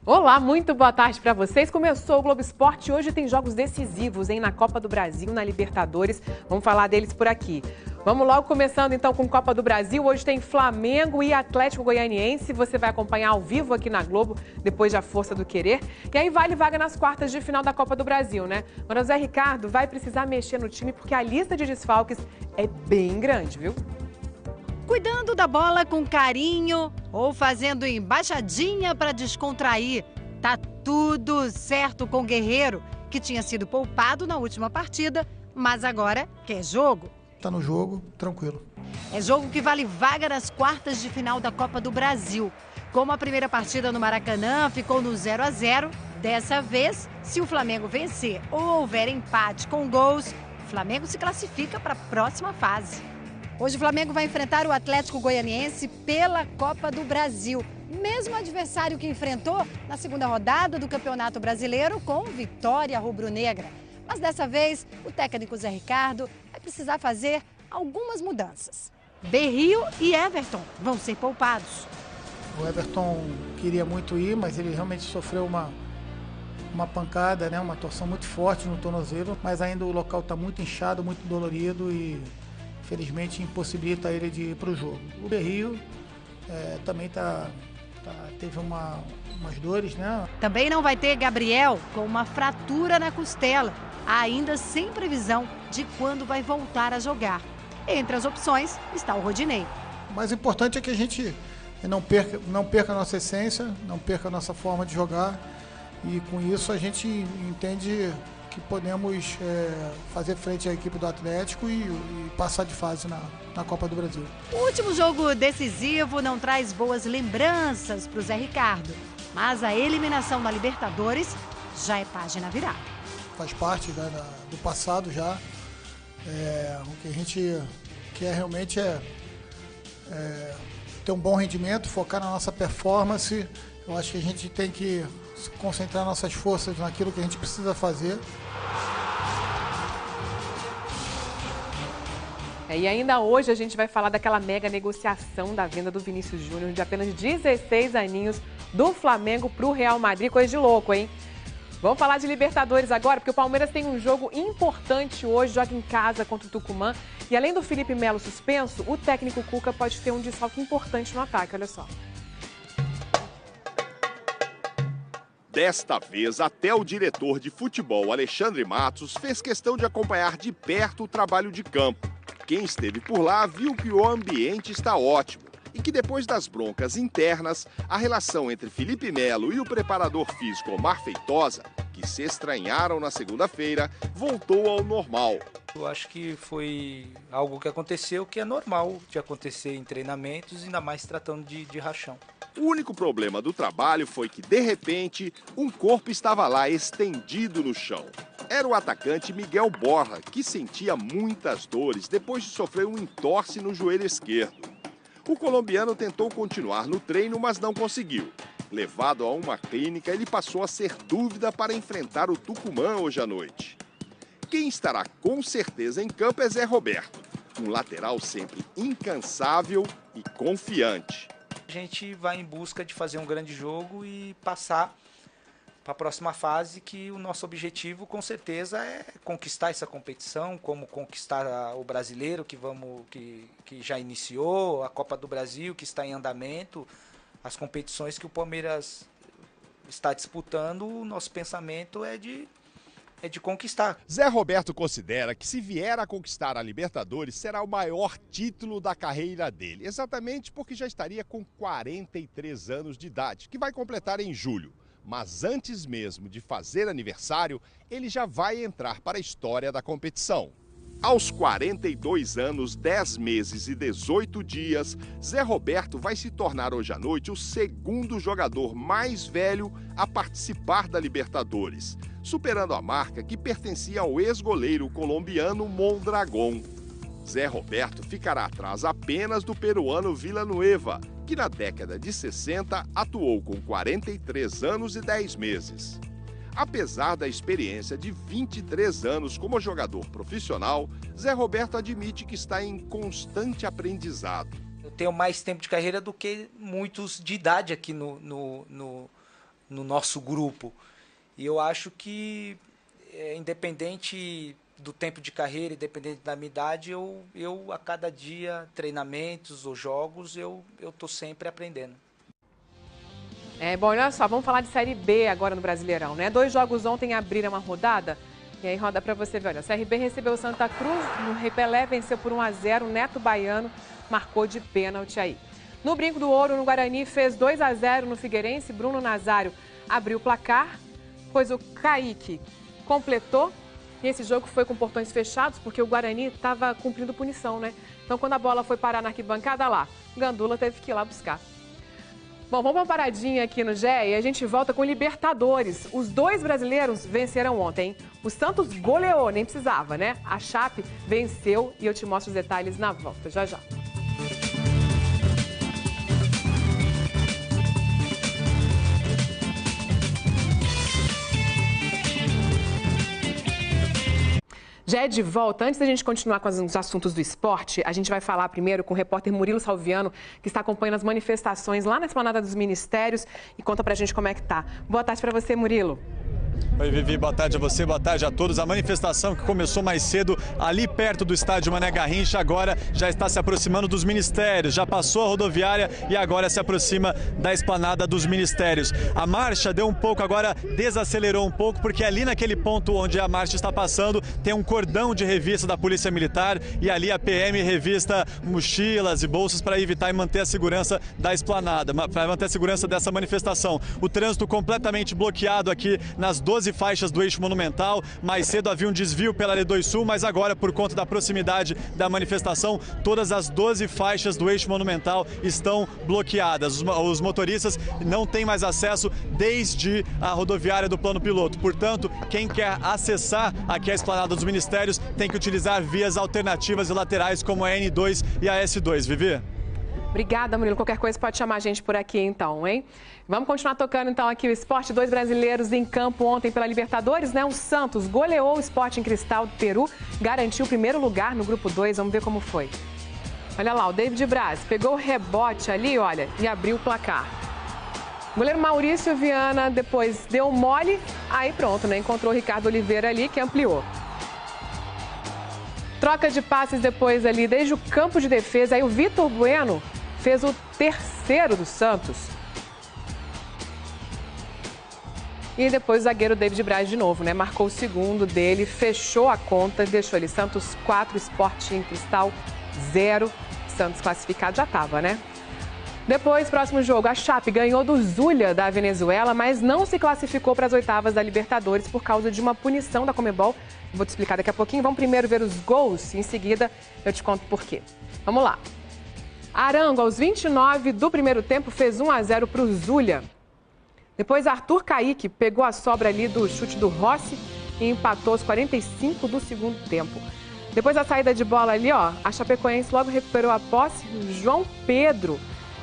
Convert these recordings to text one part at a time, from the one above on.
Olá, muito boa tarde para vocês. Começou o Globo Esporte e hoje tem jogos decisivos, hein, na Copa do Brasil, na Libertadores. Vamos falar deles por aqui. Vamos logo começando então com Copa do Brasil. Hoje tem Flamengo e Atlético Goianiense. Você vai acompanhar ao vivo aqui na Globo, depois da Força do Querer. E aí vale vaga nas quartas de final da Copa do Brasil, né? Mas o Zé Ricardo vai precisar mexer no time porque a lista de desfalques é bem grande, viu? Cuidando da bola com carinho ou fazendo embaixadinha para descontrair. Tá tudo certo com o Guerreiro, que tinha sido poupado na última partida, mas agora quer jogo. Tá no jogo, tranquilo. É jogo que vale vaga nas quartas de final da Copa do Brasil. Como a primeira partida no Maracanã ficou no 0-0, dessa vez, se o Flamengo vencer ou houver empate com gols, o Flamengo se classifica para a próxima fase. Hoje o Flamengo vai enfrentar o Atlético Goianiense pela Copa do Brasil. Mesmo adversário que enfrentou na segunda rodada do Campeonato Brasileiro com vitória rubro-negra. Mas dessa vez, o técnico Zé Ricardo vai precisar fazer algumas mudanças. Berrio e Everton vão ser poupados. O Everton queria muito ir, mas ele realmente sofreu uma pancada, né? Uma torção muito forte no tornozelo. Mas ainda o local está muito inchado, muito dolorido e infelizmente impossibilita ele de ir para o jogo. O Berrio também teve umas dores, né? Também não vai ter Gabriel com uma fratura na costela, ainda sem previsão de quando vai voltar a jogar. Entre as opções está o Rodinei. O mais importante é que a gente não perca a nossa essência, não perca a nossa forma de jogar e com isso a gente entende que podemos fazer frente à equipe do Atlético e passar de fase na Copa do Brasil. O último jogo decisivo não traz boas lembranças para o Zé Ricardo, mas a eliminação na Libertadores já é página virada. Faz parte do passado já. O que a gente quer realmente é ter um bom rendimento, focar na nossa performance. Eu acho que a gente tem que concentrar nossas forças naquilo que a gente precisa fazer. E ainda hoje a gente vai falar daquela mega negociação da venda do Vinícius Júnior de apenas 16 aninhos do Flamengo para o Real Madrid. Coisa de louco, hein? Vamos falar de Libertadores agora, porque o Palmeiras tem um jogo importante hoje, joga em casa contra o Tucumã. E além do Felipe Melo suspenso, o técnico Cuca pode ter um desfalque importante no ataque, olha só. Desta vez, até o diretor de futebol, Alexandre Matos, fez questão de acompanhar de perto o trabalho de campo. Quem esteve por lá viu que o ambiente está ótimo e que depois das broncas internas, a relação entre Felipe Melo e o preparador físico Omar Feitosa, que se estranharam na segunda-feira, voltou ao normal. Eu acho que foi algo que aconteceu, que é normal de acontecer em treinamentos, ainda mais tratando de rachão. O único problema do trabalho foi que, de repente, um corpo estava lá estendido no chão. Era o atacante Miguel Borja, que sentia muitas dores depois de sofrer um entorse no joelho esquerdo. O colombiano tentou continuar no treino, mas não conseguiu. Levado a uma clínica, ele passou a ser dúvida para enfrentar o Tucumã hoje à noite. Quem estará com certeza em campo é Zé Roberto, um lateral sempre incansável e confiante. A gente vai em busca de fazer um grande jogo e passar para a próxima fase, que o nosso objetivo com certeza é conquistar essa competição, como conquistar o brasileiro que já iniciou, a Copa do Brasil que está em andamento, as competições que o Palmeiras está disputando. O nosso pensamento é de conquistar. Zé Roberto considera que se vier a conquistar a Libertadores será o maior título da carreira dele, exatamente porque já estaria com 43 anos de idade, que vai completar em julho. Mas antes mesmo de fazer aniversário, ele já vai entrar para a história da competição. Aos 42 anos, 10 meses e 18 dias, Zé Roberto vai se tornar hoje à noite o segundo jogador mais velho a participar da Libertadores, superando a marca que pertencia ao ex-goleiro colombiano Mondragón. Zé Roberto ficará atrás apenas do peruano Villanueva, que na década de 60 atuou com 43 anos e 10 meses. Apesar da experiência de 23 anos como jogador profissional, Zé Roberto admite que está em constante aprendizado. Eu tenho mais tempo de carreira do que muitos de idade aqui no no nosso grupo. E eu acho que, independente do tempo de carreira, independente da minha idade, eu a cada dia, treinamentos ou jogos, eu estou sempre aprendendo. Bom, olha só, vamos falar de Série B agora no Brasileirão, né? 2 jogos ontem abriram a rodada. E aí roda para você ver, olha, CRB recebeu o Santa Cruz, no Repelé venceu por 1-0, Neto Baiano marcou de pênalti aí. No Brinco do Ouro, no Guarani, fez 2-0 no Figueirense, Bruno Nazário abriu o placar, pois o Kaique completou. E esse jogo foi com portões fechados, porque o Guarani estava cumprindo punição, né? Então, quando a bola foi parar na arquibancada, lá, Gandula teve que ir lá buscar. Bom, vamos uma paradinha aqui no GE e a gente volta com Libertadores. Os 2 brasileiros venceram ontem. O Santos goleou, nem precisava, né? A Chape venceu e eu te mostro os detalhes na volta, já já. Já é de volta. Antes da gente continuar com os assuntos do esporte, a gente vai falar primeiro com o repórter Murilo Salviano, que está acompanhando as manifestações lá na Esplanada dos Ministérios e conta pra gente como é que tá. Boa tarde para você, Murilo. Oi, Vivi, boa tarde a você, boa tarde a todos. A manifestação que começou mais cedo ali perto do estádio Mané Garrincha, agora já está se aproximando dos ministérios, já passou a rodoviária e agora se aproxima da esplanada dos ministérios. A marcha deu um pouco, agora desacelerou um pouco, porque ali naquele ponto onde a marcha está passando tem um cordão de revista da Polícia Militar e ali a PM revista mochilas e bolsas para evitar e manter a segurança da esplanada, para manter a segurança dessa manifestação. O trânsito completamente bloqueado aqui nas 12 faixas do eixo monumental. Mais cedo havia um desvio pela L2 Sul, mas agora, por conta da proximidade da manifestação, todas as 12 faixas do eixo monumental estão bloqueadas. Os motoristas não têm mais acesso desde a rodoviária do Plano Piloto. Portanto, quem quer acessar aqui a esplanada dos ministérios tem que utilizar vias alternativas e laterais como a N2 e a S2. Vivi? Obrigada, Murilo. Qualquer coisa pode chamar a gente por aqui, então, hein? Vamos continuar tocando, então, aqui o esporte. 2 brasileiros em campo ontem pela Libertadores, né? O Santos goleou o Sporting Cristal do Peru, garantiu o primeiro lugar no Grupo 2. Vamos ver como foi. Olha lá, o David Braz pegou o rebote ali, olha, e abriu o placar. O goleiro Maurício Viana depois deu mole, aí pronto, né? Encontrou o Ricardo Oliveira ali, que ampliou. Troca de passes depois ali, desde o campo de defesa. Aí o Vitor Bueno fez o terceiro do Santos. E depois o zagueiro David Braz de novo, né? Marcou o segundo dele, fechou a conta, deixou ele Santos 4, Sporting Cristal 0. Santos classificado já estava, né? Depois, próximo jogo, a Chape ganhou do Zulia da Venezuela, mas não se classificou para as oitavas da Libertadores por causa de uma punição da Conmebol. Vou te explicar daqui a pouquinho. Vamos primeiro ver os gols e em seguida eu te conto por quê. Vamos lá. Arango, aos 29 do primeiro tempo, fez 1-0 para o Zulia. Depois, Arthur Kaique pegou a sobra ali do chute do Rossi e empatou aos 45 do segundo tempo. Depois da saída de bola ali, ó, a Chapecoense logo recuperou a posse. O João Pedro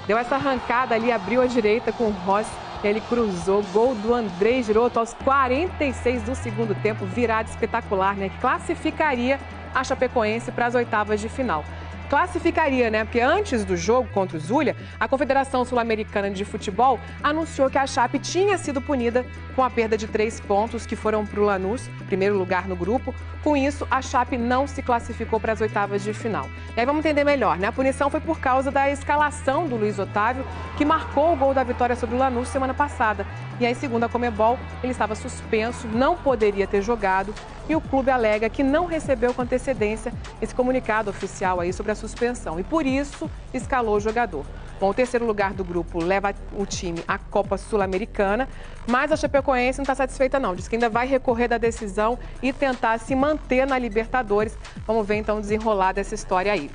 deu essa arrancada ali, abriu a direita com o Rossi. Ele cruzou, gol do Andrei Giroto aos 46 do segundo tempo. Virada espetacular, né? Classificaria a Chapecoense para as oitavas de final. Classificaria, né? Porque antes do jogo contra o Zulia, a Confederação Sul-Americana de Futebol anunciou que a Chape tinha sido punida com a perda de 3 pontos que foram para o Lanús, primeiro lugar no grupo. Com isso, a Chape não se classificou para as oitavas de final. E aí vamos entender melhor, né? A punição foi por causa da escalação do Luiz Otávio, que marcou o gol da vitória sobre o Lanús semana passada. E aí, segundo a Conmebol, ele estava suspenso, não poderia ter jogado. E o clube alega que não recebeu com antecedência esse comunicado oficial aí sobre a suspensão. E por isso, escalou o jogador. Bom, o terceiro lugar do grupo leva o time à Copa Sul-Americana, mas a Chapecoense não está satisfeita não. Diz que ainda vai recorrer da decisão e tentar se manter na Libertadores. Vamos ver então o desenrolar dessa história aí.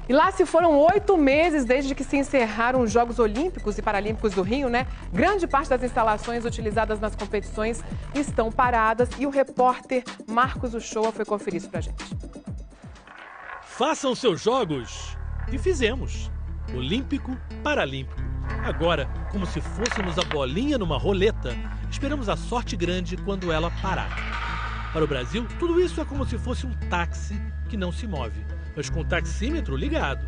E lá se foram 8 meses desde que se encerraram os Jogos Olímpicos e Paralímpicos do Rio, né? Grande parte das instalações utilizadas nas competições estão paradas e o repórter Marcos Uchoa foi conferir isso pra gente. Façam seus jogos! E fizemos. Olímpico, Paralímpico. Agora, como se fôssemos a bolinha numa roleta, esperamos a sorte grande quando ela parar. Para o Brasil, tudo isso é como se fosse um táxi que não se move, mas com o taxímetro ligado.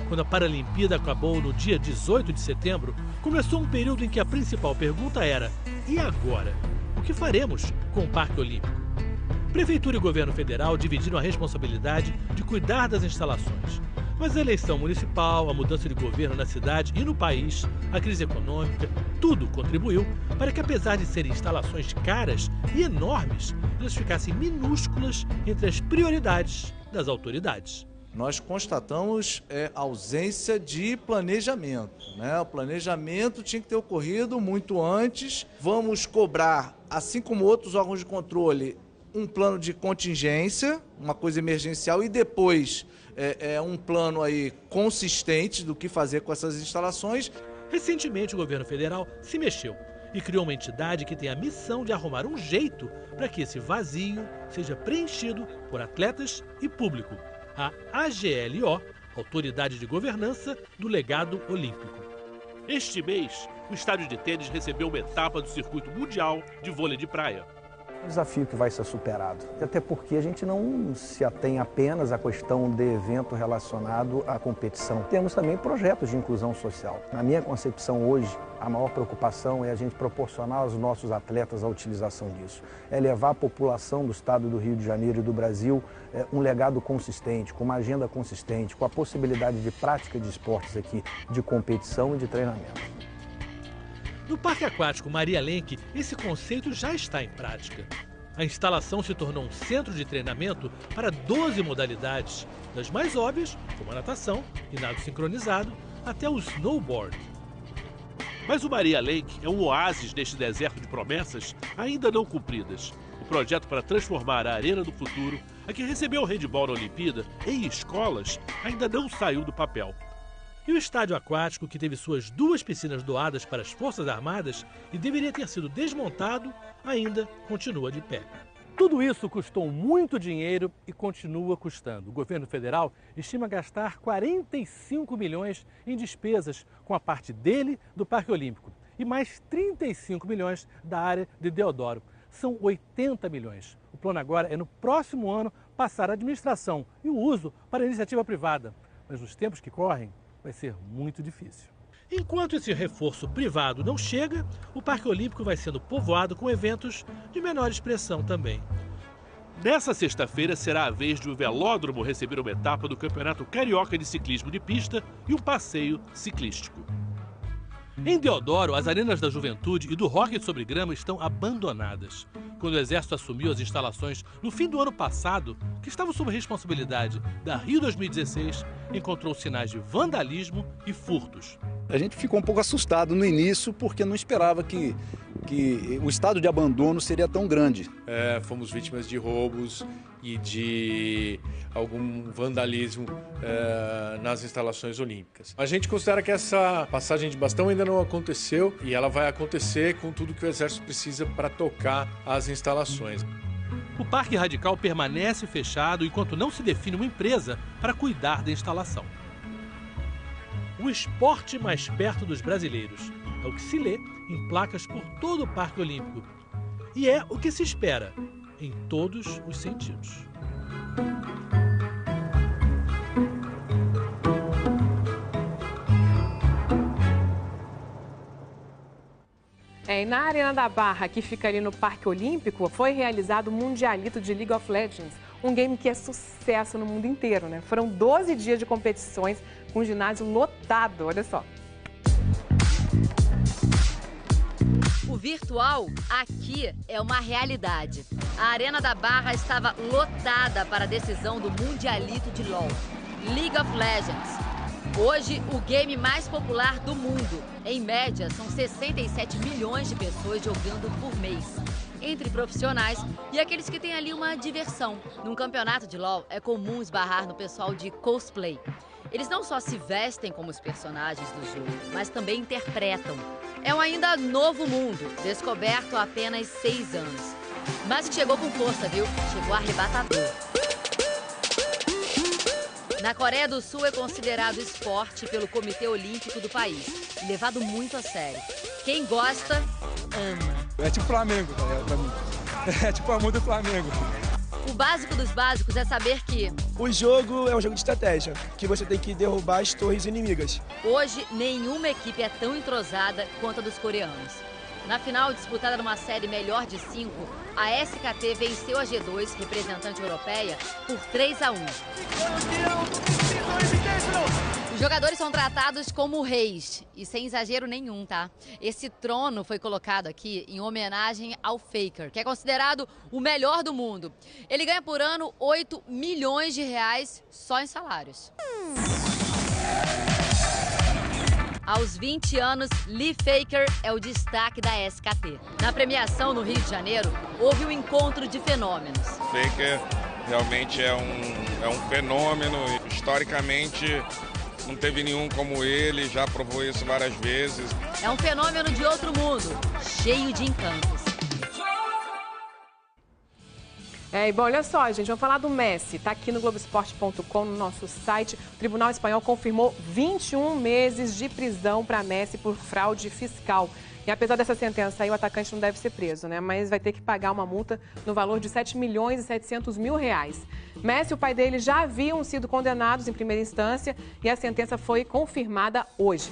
quando a Paralimpíada acabou no dia 18 de setembro, começou um período em que a principal pergunta era: e agora? O que faremos com o Parque Olímpico? Prefeitura e governo federal dividiram a responsabilidade de cuidar das instalações. Mas a eleição municipal, a mudança de governo na cidade e no país, a crise econômica, tudo contribuiu para que, apesar de serem instalações caras e enormes, elas ficassem minúsculas entre as prioridades das autoridades. Nós constatamos ausência de planejamento, né? O planejamento tinha que ter ocorrido muito antes. Vamos cobrar, assim como outros órgãos de controle, um plano de contingência, uma coisa emergencial, e depois um plano aí consistente do que fazer com essas instalações. Recentemente, o governo federal se mexeu e criou uma entidade que tem a missão de arrumar um jeito para que esse vazio seja preenchido por atletas e público. A AGLO, Autoridade de Governança do Legado Olímpico. Este mês, o estádio de tênis recebeu uma etapa do circuito mundial de vôlei de praia. Um desafio que vai ser superado, até porque a gente não se atém apenas à questão de evento relacionado à competição. Temos também projetos de inclusão social. Na minha concepção hoje, a maior preocupação é a gente proporcionar aos nossos atletas a utilização disso. É levar a população do estado do Rio de Janeiro e do Brasil um legado consistente, com uma agenda consistente, com a possibilidade de prática de esportes aqui, de competição e de treinamento. No Parque Aquático Maria Lenk, esse conceito já está em prática. A instalação se tornou um centro de treinamento para 12 modalidades, das mais óbvias, como a natação e nado sincronizado, até o snowboard. Mas o Maria Lenk é um oásis neste deserto de promessas ainda não cumpridas. O projeto para transformar a Arena do Futuro, a que recebeu o handebol na Olimpíada, em escolas, ainda não saiu do papel. E o estádio aquático, que teve suas 2 piscinas doadas para as Forças Armadas e deveria ter sido desmontado, ainda continua de pé. Tudo isso custou muito dinheiro e continua custando. O governo federal estima gastar 45 milhões em despesas com a parte dele do Parque Olímpico e mais 35 milhões da área de Deodoro. São 80 milhões. O plano agora é, no próximo ano, passar a administração e o uso para a iniciativa privada. Mas nos tempos que correm, vai ser muito difícil. Enquanto esse reforço privado não chega, o Parque Olímpico vai sendo povoado com eventos de menor expressão também. Nessa sexta-feira será a vez de o Velódromo receber uma etapa do Campeonato Carioca de Ciclismo de Pista e um passeio ciclístico. Em Deodoro, as arenas da Juventude e do hóquei sobre grama estão abandonadas. Quando o Exército assumiu as instalações no fim do ano passado, que estavam sob responsabilidade da Rio 2016, encontrou sinais de vandalismo e furtos. A gente ficou um pouco assustado no início porque não esperava que o estado de abandono seria tão grande. Fomos vítimas de roubos e de algum vandalismo nas instalações olímpicas. A gente considera que essa passagem de bastão ainda não aconteceu e ela vai acontecer com tudo que o Exército precisa para tocar as instalações. O Parque Radical permanece fechado enquanto não se define uma empresa para cuidar da instalação. O esporte mais perto dos brasileiros é o que se lê em placas por todo o Parque Olímpico. E é o que se espera, em todos os sentidos. E na Arena da Barra, que fica ali no Parque Olímpico, foi realizado o Mundialito de League of Legends, um game que é sucesso no mundo inteiro, né? Foram 12 dias de competições com o ginásio lotado, olha só. O virtual aqui é uma realidade. A Arena da Barra estava lotada para a decisão do Mundialito de LoL, League of Legends. Hoje, o game mais popular do mundo. Em média, são 67 milhões de pessoas jogando por mês. Entre profissionais e aqueles que têm ali uma diversão. Num campeonato de LoL, é comum esbarrar no pessoal de cosplay. Eles não só se vestem como os personagens do jogo, mas também interpretam. É um ainda novo mundo, descoberto há apenas 6 anos. Mas que chegou com força, viu? Chegou arrebatador. Na Coreia do Sul é considerado esporte pelo Comitê Olímpico do país, levado muito a sério. Quem gosta, ama. É tipo Flamengo, pra mim. É tipo a muda do Flamengo. O básico dos básicos é saber que o jogo é um jogo de estratégia, que você tem que derrubar as torres inimigas. Hoje, nenhuma equipe é tão entrosada quanto a dos coreanos. Na final, disputada numa série melhor de 5, a SKT venceu a G2, representante europeia, por 3-1. Os jogadores são tratados como reis, e sem exagero nenhum, tá? Esse trono foi colocado aqui em homenagem ao Faker, que é considerado o melhor do mundo. Ele ganha por ano 8 milhões de reais só em salários. Aos 20 anos, Lee Faker é o destaque da SKT. Na premiação no Rio de Janeiro, houve um encontro de fenômenos. Faker realmente é um fenômeno. Historicamente, não teve nenhum como ele, já provou isso várias vezes. É um fenômeno de outro mundo, cheio de encantos. E bom, olha só, gente, vamos falar do Messi. Tá aqui no Globoesporte.com, no nosso site. O Tribunal Espanhol confirmou 21 meses de prisão para Messi por fraude fiscal. E apesar dessa sentença aí, o atacante não deve ser preso, né? Mas vai ter que pagar uma multa no valor de 7 milhões e 700 mil reais. Messi e o pai dele já haviam sido condenados em primeira instância e a sentença foi confirmada hoje.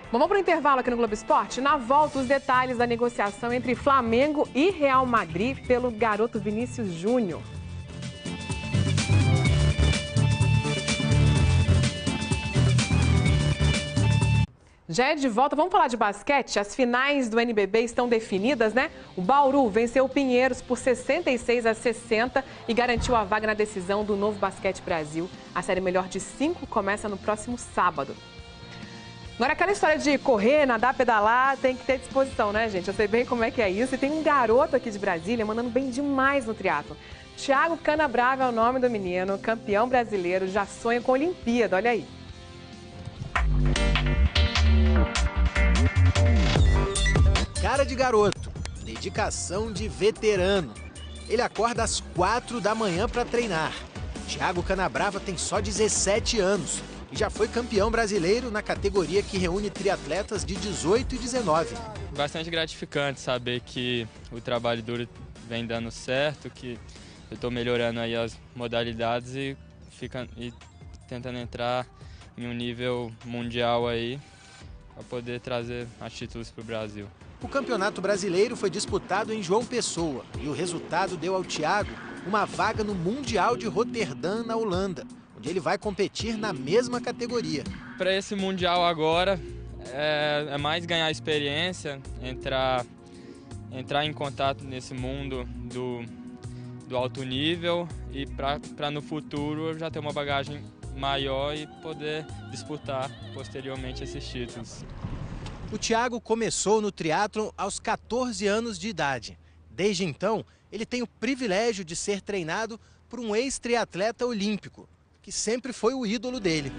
Bom, vamos para o intervalo aqui no Globo Esporte. Na volta, os detalhes da negociação entre Flamengo e Real Madrid pelo garoto Vinícius Júnior. Já é de volta, vamos falar de basquete? As finais do NBB estão definidas, né? O Bauru venceu o Pinheiros por 66-60 e garantiu a vaga na decisão do Novo Basquete Brasil. A série melhor de 5 começa no próximo sábado. Agora, aquela história de correr, nadar, pedalar, tem que ter disposição, né, gente? Eu sei bem como é que é isso. E tem um garoto aqui de Brasília mandando bem demais no triatlo. Thiago Canabrava é o nome do menino, campeão brasileiro, já sonha com a Olimpíada, olha aí. Cara de garoto, dedicação de veterano. Ele acorda às 4 da manhã para treinar. Thiago Canabrava tem só 17 anos e já foi campeão brasileiro na categoria que reúne triatletas de 18 e 19. Bastante gratificante saber que o trabalho duro vem dando certo, que eu estou melhorando aí as modalidades e tentando entrar em um nível mundial aí para poder trazer mais títulos para o Brasil. O Campeonato Brasileiro foi disputado em João Pessoa e o resultado deu ao Thiago uma vaga no Mundial de Roterdã, na Holanda, onde ele vai competir na mesma categoria. Para esse Mundial agora, é mais ganhar experiência, entrar em contato nesse mundo do alto nível e para no futuro eu já ter uma bagagem maior e poder disputar posteriormente esses títulos. O Thiago começou no triatlon aos 14 anos de idade. Desde então, ele tem o privilégio de ser treinado por um ex-triatleta olímpico, que sempre foi o ídolo dele.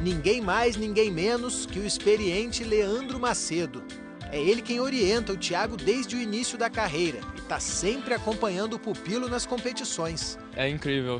Ninguém mais, ninguém menos que o experiente Leandro Macedo. É ele quem orienta o Thiago desde o início da carreira e está sempre acompanhando o pupilo nas competições. É incrível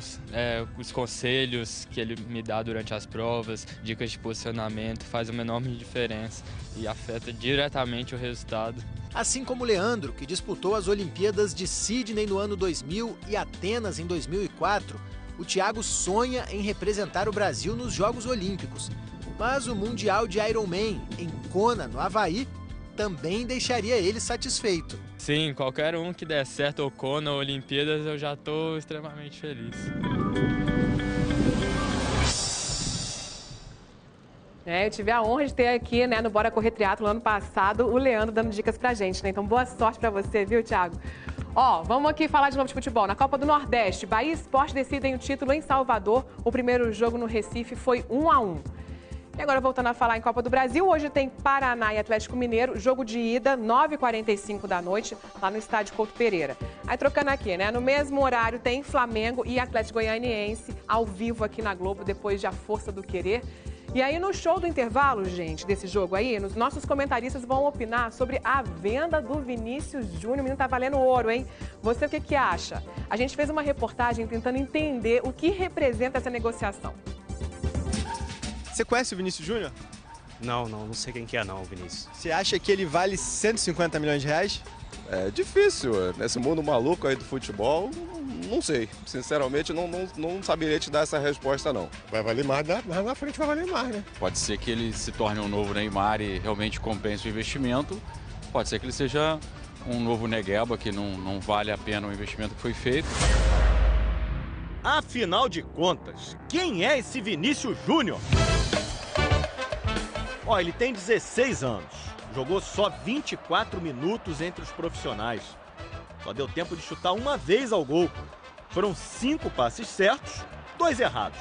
os conselhos que ele me dá durante as provas, dicas de posicionamento, faz uma enorme diferença e afeta diretamente o resultado. Assim como Leandro, que disputou as Olimpíadas de Sydney no ano 2000 e Atenas em 2004, o Thiago sonha em representar o Brasil nos Jogos Olímpicos. Mas o Mundial de Ironman em Kona, no Havaí, também deixaria ele satisfeito. Sim, qualquer um que der certo ou Kona ou Olimpíadas, eu já estou extremamente feliz. Eu tive a honra de ter aqui, né, no Bora Correr Triatlo ano passado, o Leandro dando dicas pra gente, né? Então, boa sorte pra você, viu, Thiago? Vamos aqui falar de novo de futebol. Na Copa do Nordeste, Bahia e Sport decidem o título em Salvador. O primeiro jogo no Recife foi 1-1. E agora, voltando a falar em Copa do Brasil, hoje tem Paraná e Atlético Mineiro, jogo de ida, 9h45 da noite, lá no estádio Couto Pereira. Aí, trocando aqui, né? No mesmo horário tem Flamengo e Atlético Goianiense, ao vivo aqui na Globo, depois de A Força do Querer. E aí, no show do intervalo, gente, desse jogo aí, os nossos comentaristas vão opinar sobre a venda do Vinícius Júnior. O menino tá valendo ouro, hein? Você, o que acha? A gente fez uma reportagem tentando entender o que representa essa negociação. Você conhece o Vinícius Júnior? Não sei quem que é não, Vinícius. Você acha que ele vale 150 milhões de reais? É difícil, nesse mundo maluco aí do futebol, não sei. Sinceramente, não saberia te dar essa resposta, não. Vai valer mais, mais na frente vai valer mais, né? Pode ser que ele se torne um novo Neymar e realmente compense o investimento. Pode ser que ele seja um novo Negueba, que não vale a pena o investimento que foi feito. Afinal de contas, quem é esse Vinícius Júnior? Ó, ele tem 16 anos. Jogou só 24 minutos entre os profissionais. Só deu tempo de chutar uma vez ao gol. Foram 5 passes certos, 2 errados.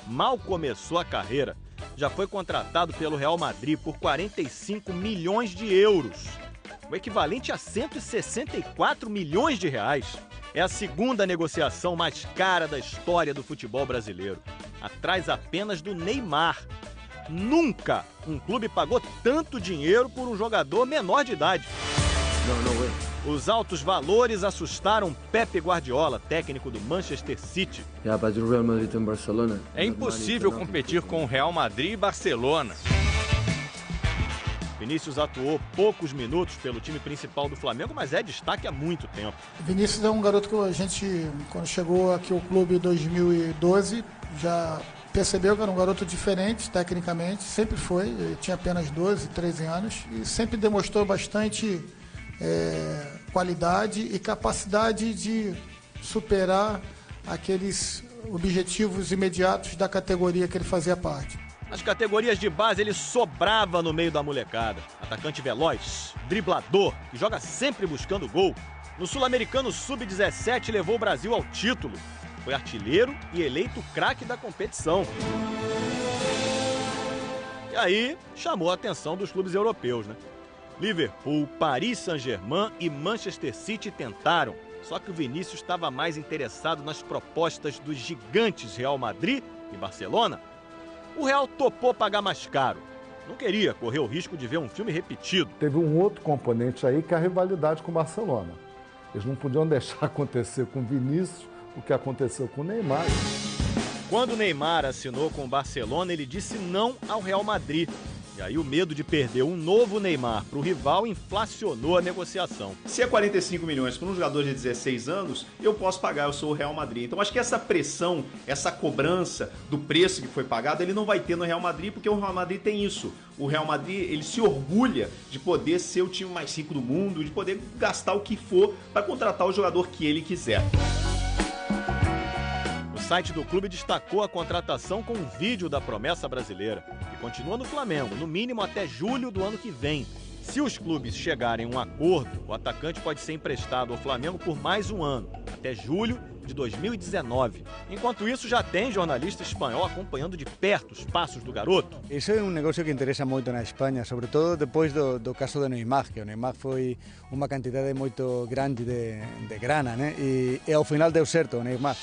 Mal começou a carreira, já foi contratado pelo Real Madrid por 45 milhões de euros. O equivalente a 164 milhões de reais. É a segunda negociação mais cara da história do futebol brasileiro. Atrás apenas do Neymar. Nunca um clube pagou tanto dinheiro por um jogador menor de idade. Os altos valores assustaram Pepe Guardiola, técnico do Manchester City. É impossível competir com o Real Madrid e Barcelona. Vinícius atuou poucos minutos pelo time principal do Flamengo, mas é destaque há muito tempo. Vinícius é um garoto que a gente, quando chegou aqui ao clube em 2012, já percebeu que era um garoto diferente tecnicamente, sempre foi, ele tinha apenas 12, 13 anos e sempre demonstrou bastante qualidade e capacidade de superar aqueles objetivos imediatos da categoria que ele fazia parte. Nas categorias de base ele sobrava no meio da molecada. Atacante veloz, driblador, que joga sempre buscando gol. No Sul-Americano Sub-17 levou o Brasil ao título. Foi artilheiro e eleito craque da competição. E aí chamou a atenção dos clubes europeus, né? Liverpool, Paris Saint-Germain e Manchester City tentaram. Só que o Vinícius estava mais interessado nas propostas dos gigantes Real Madrid e Barcelona. O Real topou pagar mais caro. Não queria correr o risco de ver um filme repetido. Teve um outro componente aí, que é a rivalidade com o Barcelona. Eles não podiam deixar acontecer com o Vinícius o que aconteceu com o Neymar. Quando o Neymar assinou com o Barcelona, ele disse não ao Real Madrid. E aí o medo de perder um novo Neymar para o rival inflacionou a negociação. Se é 45 milhões para um jogador de 16 anos, eu posso pagar, eu sou o Real Madrid. Então acho que essa pressão, essa cobrança do preço que foi pagado, ele não vai ter no Real Madrid, porque o Real Madrid tem isso. O Real Madrid, ele se orgulha de poder ser o time mais rico do mundo, de poder gastar o que for para contratar o jogador que ele quiser. O site do clube destacou a contratação com um vídeo da promessa brasileira, que continua no Flamengo, no mínimo até julho do ano que vem. Se os clubes chegarem a um acordo, o atacante pode ser emprestado ao Flamengo por mais um ano, até julho de 2019. Enquanto isso, já tem jornalista espanhol acompanhando de perto os passos do garoto. Isso é um negócio que interessa muito na Espanha, sobretudo depois do caso do Neymar, que o Neymar foi uma quantidade muito grande de grana, né? E ao final deu certo o Neymar.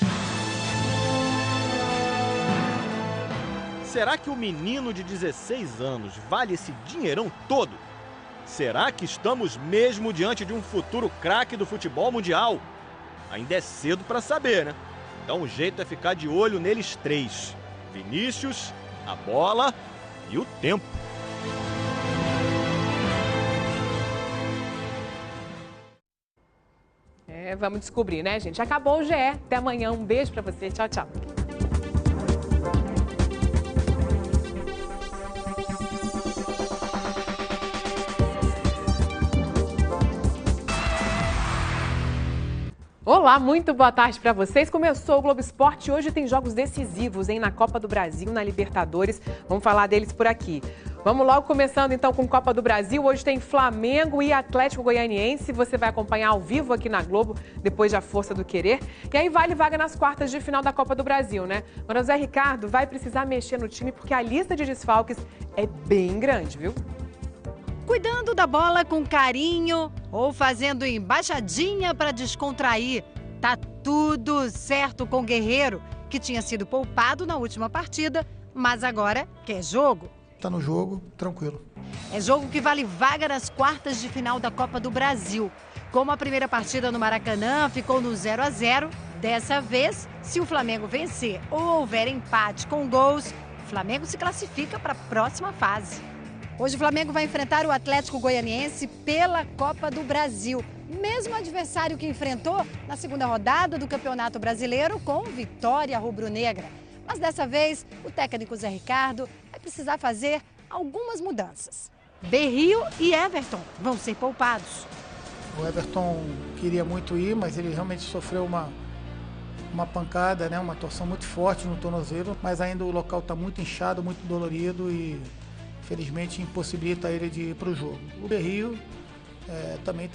Será que o menino de 16 anos vale esse dinheirão todo? Será que estamos mesmo diante de um futuro craque do futebol mundial? Ainda é cedo para saber, né? Então o jeito é ficar de olho neles três: Vinícius, a bola e o tempo. Vamos descobrir, né, gente? Acabou o GE. Até amanhã. Um beijo para você. Tchau, tchau. Olá, muito boa tarde para vocês. Começou o Globo Esporte. Hoje tem jogos decisivos, hein? Na Copa do Brasil, na Libertadores. Vamos falar deles por aqui. Vamos logo começando então com Copa do Brasil. Hoje tem Flamengo e Atlético Goianiense. Você vai acompanhar ao vivo aqui na Globo, depois da Força do Querer. E aí vale vaga nas quartas de final da Copa do Brasil, né? Mas o Zé Ricardo vai precisar mexer no time porque a lista de desfalques é bem grande, viu? Cuidando da bola com carinho ou fazendo embaixadinha para descontrair. Tá tudo certo com o Guerreiro, que tinha sido poupado na última partida, mas agora quer jogo. Tá no jogo, tranquilo. É jogo que vale vaga nas quartas de final da Copa do Brasil. Como a primeira partida no Maracanã ficou no 0-0, dessa vez, se o Flamengo vencer ou houver empate com gols, o Flamengo se classifica para a próxima fase. Hoje o Flamengo vai enfrentar o Atlético Goianiense pela Copa do Brasil. mesmo adversário que enfrentou na segunda rodada do Campeonato Brasileiro com vitória rubro-negra. Mas dessa vez, o técnico Zé Ricardo vai precisar fazer algumas mudanças. Berrio e Everton vão ser poupados. O Everton queria muito ir, mas ele realmente sofreu uma pancada, né? Uma torção muito forte no tornozelo, mas ainda o local está muito inchado, muito dolorido e infelizmente impossibilita ele de ir para o jogo. O Berrio também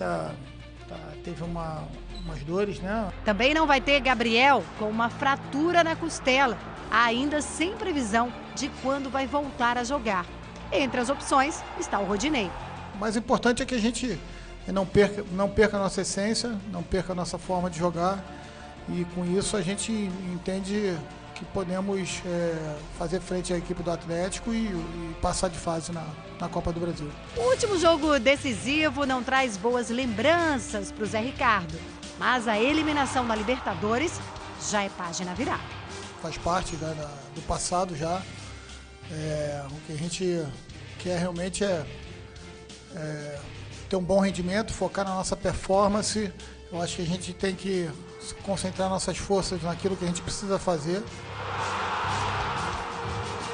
teve umas dores, né? Também não vai ter Gabriel com uma fratura na costela, ainda sem previsão de quando vai voltar a jogar. Entre as opções está o Rodinei. O mais importante é que a gente não perca a nossa essência, não perca a nossa forma de jogar e com isso a gente entende que podemos fazer frente à equipe do Atlético e passar de fase na Copa do Brasil. O último jogo decisivo não traz boas lembranças para o Zé Ricardo, mas a eliminação na Libertadores já é página virada. Faz parte do passado já. O que a gente quer realmente é ter um bom rendimento, focar na nossa performance. Eu acho que a gente tem que concentrar nossas forças naquilo que a gente precisa fazer